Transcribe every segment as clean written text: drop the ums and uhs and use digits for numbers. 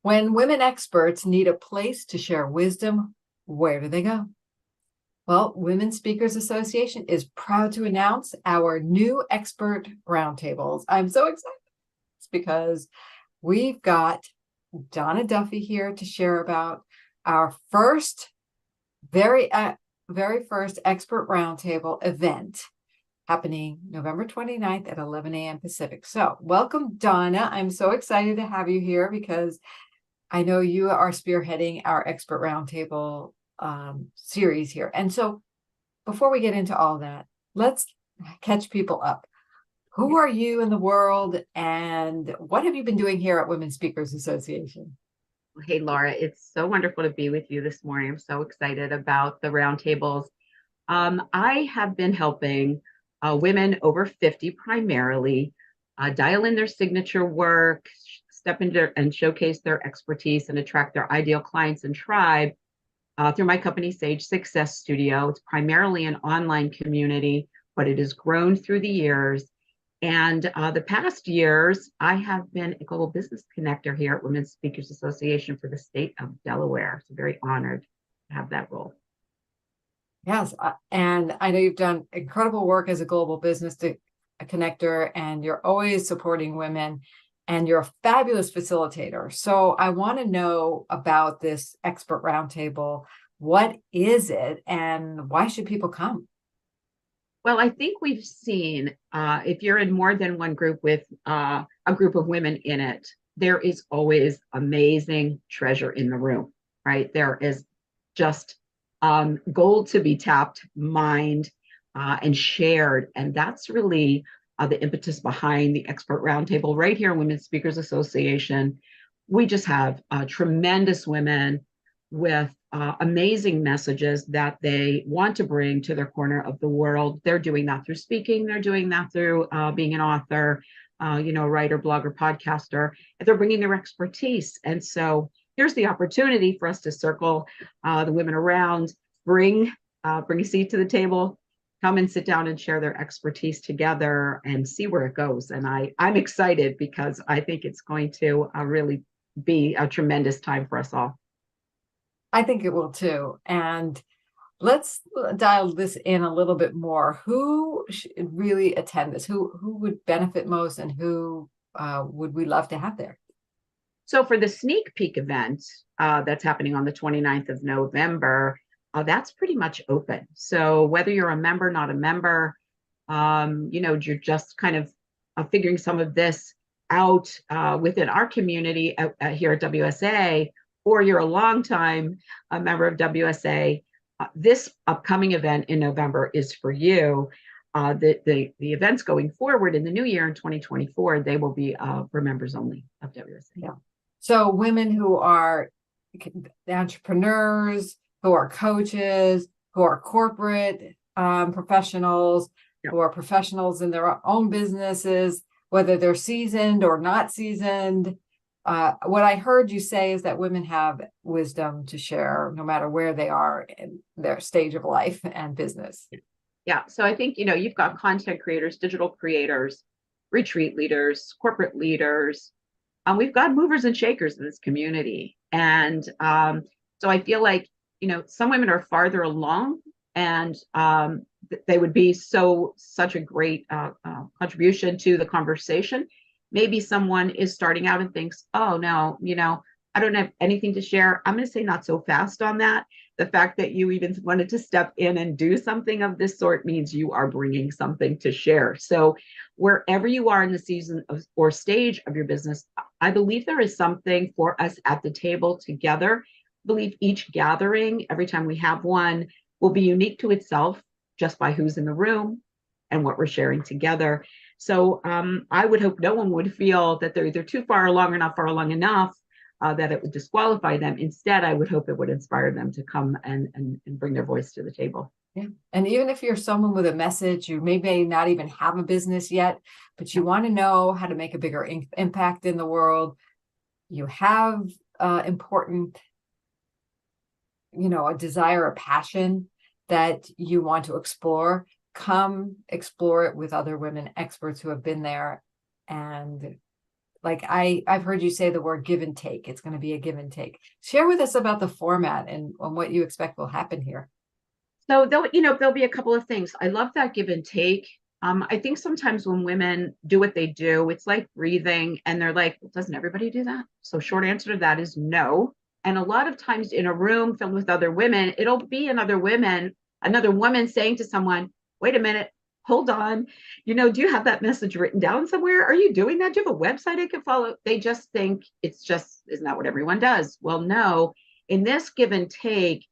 When women experts need a place to share wisdom, where do they go? Well, Women Speakers Association is proud to announce our new Expert Roundtables. I'm so excited because we've got Donna Duffy here to share about our very first Expert Roundtable event happening November 29th at 11 a.m. Pacific. So welcome, Donna. I'm so excited to have you here because I know you are spearheading our Expert Roundtable series here. And so before we get into all that, let's catch people up. Who are you in the world and what have you been doing here at Women Speakers Association? Hey, Laura, it's so wonderful to be with you this morning. I'm so excited about the roundtables. I have been helping women over 50 primarily dial in their signature work, step into and showcase their expertise and attract their ideal clients and tribe through my company, Sage Success Studio. It's primarily an online community, but it has grown through the years. And the past years, I have been a global business connector here at Women Speakers Association for the state of Delaware. So very honored to have that role. Yes, and I know you've done incredible work as a global business connector, and you're always supporting women, and you're a fabulous facilitator. So I want to know about this Expert Roundtable. What is it, and why should people come? Well, I think we've seen if you're in more than one group with a group of women in it, there is always amazing treasure in the room, right? There is just gold to be tapped, mined, and shared. And that's really the impetus behind the Expert Roundtable right here in Women Speakers Association. We just have tremendous women with amazing messages that they want to bring to their corner of the world. They're doing that through speaking. They're doing that through being an author, writer, blogger, podcaster. And they're bringing their expertise. And so here's the opportunity for us to circle the women around, bring a seat to the table, come and sit down and share their expertise together and see where it goes. And I'm excited because I think it's going to really be a tremendous time for us all. I think it will too. And let's dial this in a little bit more. Who should really attend this? Who would benefit most, and who would we love to have there? So for the sneak peek event that's happening on the 29th of November, that's pretty much open. So whether you're a member, not a member, you're just kind of figuring some of this out within our community here at WSA, or you're a longtime member of WSA, this upcoming event in November is for you. The events going forward in the new year in 2024, they will be for members only of WSA. Yeah. So women who are entrepreneurs, who are coaches, who are corporate professionals, who are professionals in their own businesses, whether they're seasoned or not seasoned. What I heard you say is that women have wisdom to share no matter where they are in their stage of life and business. Yeah. So I think, you've got content creators, digital creators, retreat leaders, corporate leaders. We've got movers and shakers in this community. And so I feel like, some women are farther along, and they would be such a great contribution to the conversation. Maybe someone is starting out and thinks, oh, no, I don't have anything to share. I'm going to say not so fast on that. The fact that you even wanted to step in and do something of this sort means you are bringing something to share. So wherever you are in the season or stage of your business, I believe there is something for us at the table together. I believe each gathering, every time we have one, will be unique to itself just by who's in the room and what we're sharing together. So I would hope no one would feel that they're either too far along or not far along enough that it would disqualify them. Instead, I would hope it would inspire them to come and bring their voice to the table. Yeah. And even if you're someone with a message, you may not even have a business yet, but you want to know how to make a bigger impact in the world. You have important, a desire, a passion that you want to explore. Come explore it with other women experts who have been there. And Like I've heard you say the word give and take. It's going to be a give and take. Share with us about the format and what you expect will happen here. So there'll be a couple of things. I love that give and take. I think sometimes when women do what they do, it's like breathing, and they're like, well, doesn't everybody do that? So short answer to that is no. And a lot of times in a room filled with other women, it'll be another woman saying to someone, wait a minute, hold on. Do you have that message written down somewhere? Are you doing that? Do you have a website I can follow? They just think isn't that what everyone does? Well, no. In this give and take,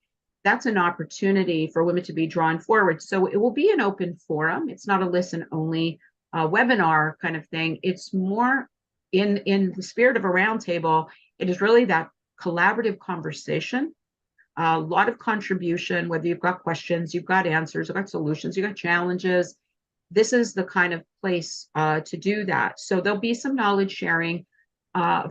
that's an opportunity for women to be drawn forward. So it will be an open forum. It's not a listen only webinar kind of thing. It's more in the spirit of a roundtable. It is really that collaborative conversation, a lot of contribution, whether you've got questions, you've got answers, you've got solutions, you've got challenges. This is the kind of place to do that. So there'll be some knowledge sharing,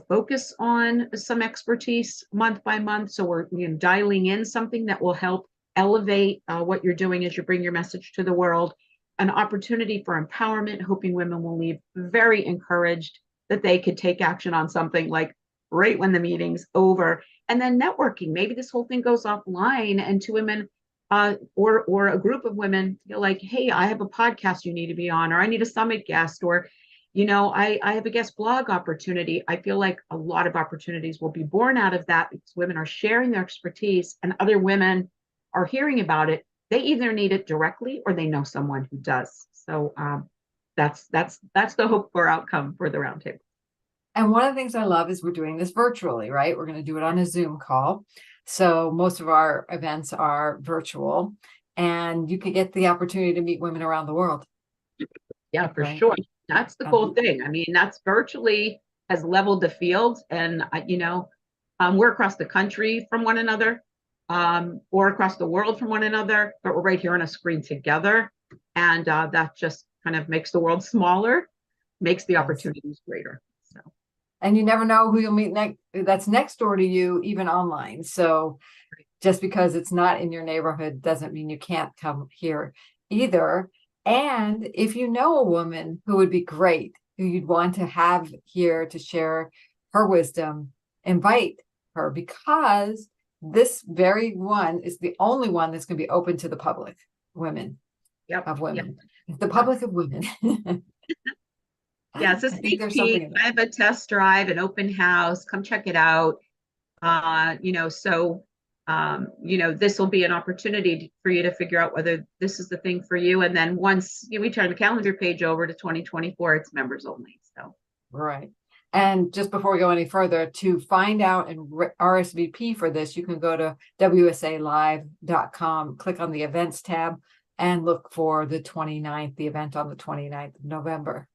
focus on some expertise month by month. So we're dialing in something that will help elevate what you're doing as you bring your message to the world. An opportunity for empowerment, hoping women will leave very encouraged that they could take action on something like right when the meeting's over. And then networking. Maybe this whole thing goes offline and two women or a group of women feel like, hey, I have a podcast you need to be on, or I need a summit guest, or I have a guest blog opportunity. I feel like a lot of opportunities will be born out of that because women are sharing their expertise and other women are hearing about it. They either need it directly or they know someone who does. So that's the hope for outcome for the roundtable. And one of the things I love is we're doing this virtually, right? We're going to do it on a Zoom call. So most of our events are virtual, and you could get the opportunity to meet women around the world. Yeah, for sure. That's the cool thing. I mean, that's virtually has leveled the field, and we're across the country from one another, or across the world from one another, but we're right here on a screen together, and that just kind of makes the world smaller, makes the opportunities greater. So, and you never know who you'll meet that's next door to you, even online. So, just because it's not in your neighborhood doesn't mean you can't come here either. And if you know a woman who would be great, who you'd want to have here to share her wisdom, invite her, because this very one is the only one that's going to be open to the public, women. Yep. The public of women. Yeah, it's a sneak peek. I have a test drive, an open house. Come check it out. This will be an opportunity for you to figure out whether this is the thing for you. And then once we turn the calendar page over to 2024, it's members only. So, right. And just before we go any further, to find out and RSVP for this, you can go to wsalive.com, click on the events tab, and look for the 29th, the event on the 29th of November.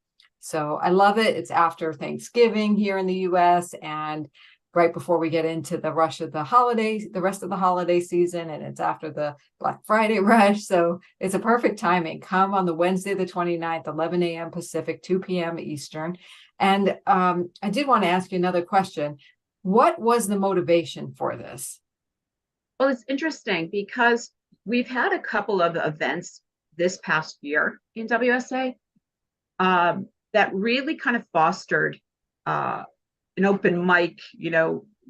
So I love it. It's after Thanksgiving here in the US, and right before we get into the rush of the holidays, the rest of the holiday season, and it's after the Black Friday rush. So it's a perfect timing. Come on the Wednesday, the 29th, 11 a.m. Pacific, 2 p.m. Eastern. And I did want to ask you another question. What was the motivation for this? Well, it's interesting because we've had a couple of events this past year in WSA that really kind of fostered an open mic,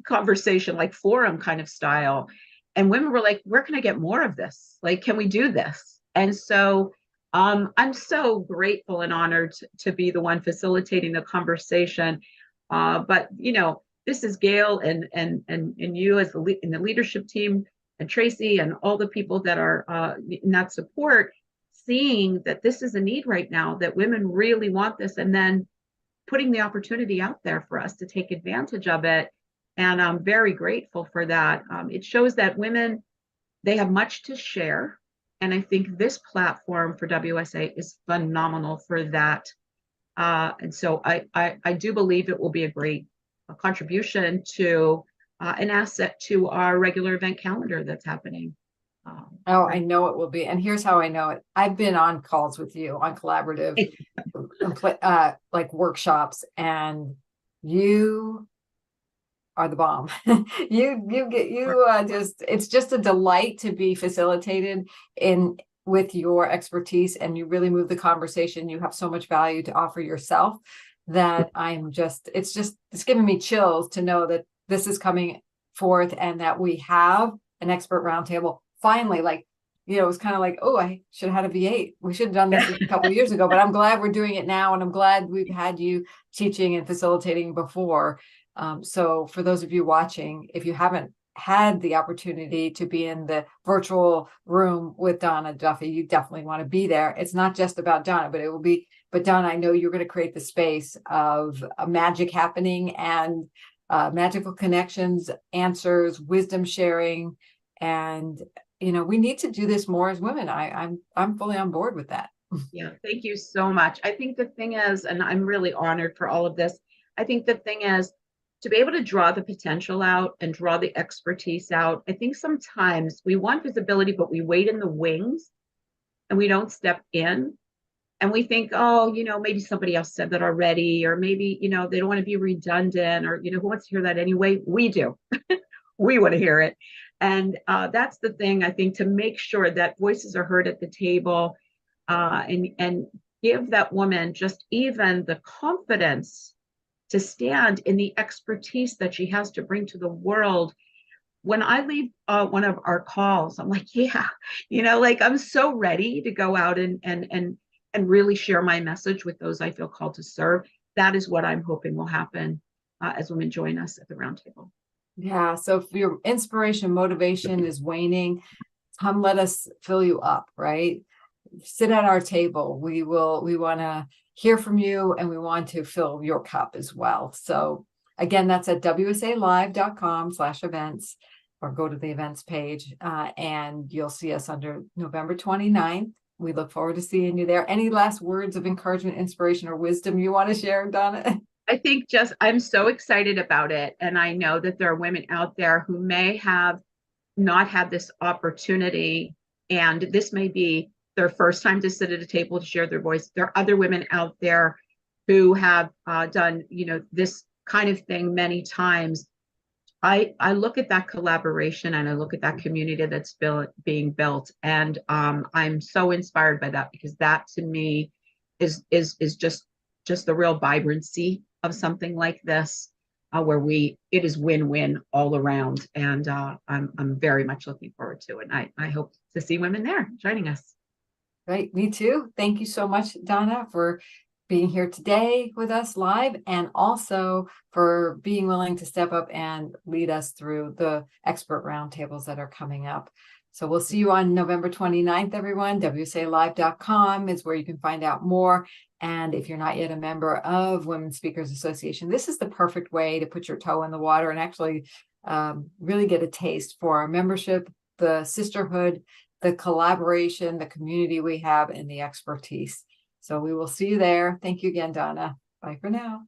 conversation, like forum kind of style. And women were like, where can I get more of this? Like, can we do this? And so I'm so grateful and honored to be the one facilitating the conversation. But this is Gail and you as in the leadership team, and Tracy and all the people that are in that support, seeing that this is a need right now, that women really want this, and then putting the opportunity out there for us to take advantage of it. And I'm very grateful for that. It shows that women, they have much to share. And I think this platform for WSA is phenomenal for that. And so I do believe it will be a great contribution to an asset to our regular event calendar that's happening. I know it will be. And here's how I know it. I've been on calls with you on collaborative like workshops, and you are the bomb. It's just a delight to be facilitated with your expertise, and you really move the conversation. You have so much value to offer yourself that it's giving me chills to know that this is coming forth and that we have an expert roundtable finally. Like, it was kind of like, oh, I should have had a V8. We should have done this a couple of years ago, but I'm glad we're doing it now. And I'm glad we've had you teaching and facilitating before. So for those of you watching, if you haven't had the opportunity to be in the virtual room with Donna Duffy, you definitely want to be there. It's not just about Donna, but Donna, I know you're going to create the space of magic happening and magical connections, answers, wisdom sharing, and we need to do this more as women. I'm fully on board with that. Yeah, thank you so much. I think the thing is, and I'm really honored for all of this, I think the thing is to be able to draw the potential out and draw the expertise out. I think sometimes we want visibility, but we wait in the wings and we don't step in. And we think, oh, maybe somebody else said that already, or maybe, they don't want to be redundant, or, who wants to hear that anyway? We do. We want to hear it. And that's the thing, I think, to make sure that voices are heard at the table, and give that woman just even the confidence to stand in the expertise that she has to bring to the world. When I leave one of our calls, I'm like, yeah, like I'm so ready to go out and really share my message with those I feel called to serve. That is what I'm hoping will happen as women join us at the roundtable. Yeah. So if your inspiration, motivation is waning, come let us fill you up, right? Sit at our table. We want to hear from you, and we want to fill your cup as well. So again, that's at wsalive.com/events, or go to the events page, and you'll see us under November 29th. We look forward to seeing you there. Any last words of encouragement, inspiration, or wisdom you want to share, Donna? I think I'm so excited about it. And I know that there are women out there who may have not had this opportunity, and this may be their first time to sit at a table to share their voice. There are other women out there who have done, this kind of thing many times. I look at that collaboration and I look at that community that's being built, and I'm so inspired by that, because that to me is just the real vibrancy of something like this, where it is win-win all around, and I'm very much looking forward to it. And I hope to see women there joining us. Right, me too. Thank you so much, Donna, for being here today with us live, and also for being willing to step up and lead us through the expert roundtables that are coming up. So we'll see you on November 29th, everyone. wsalive.com is where you can find out more. And if you're not yet a member of Women Speakers Association, this is the perfect way to put your toe in the water and actually really get a taste for our membership, the sisterhood, the collaboration, the community we have, and the expertise. So we will see you there. Thank you again, Donna. Bye for now.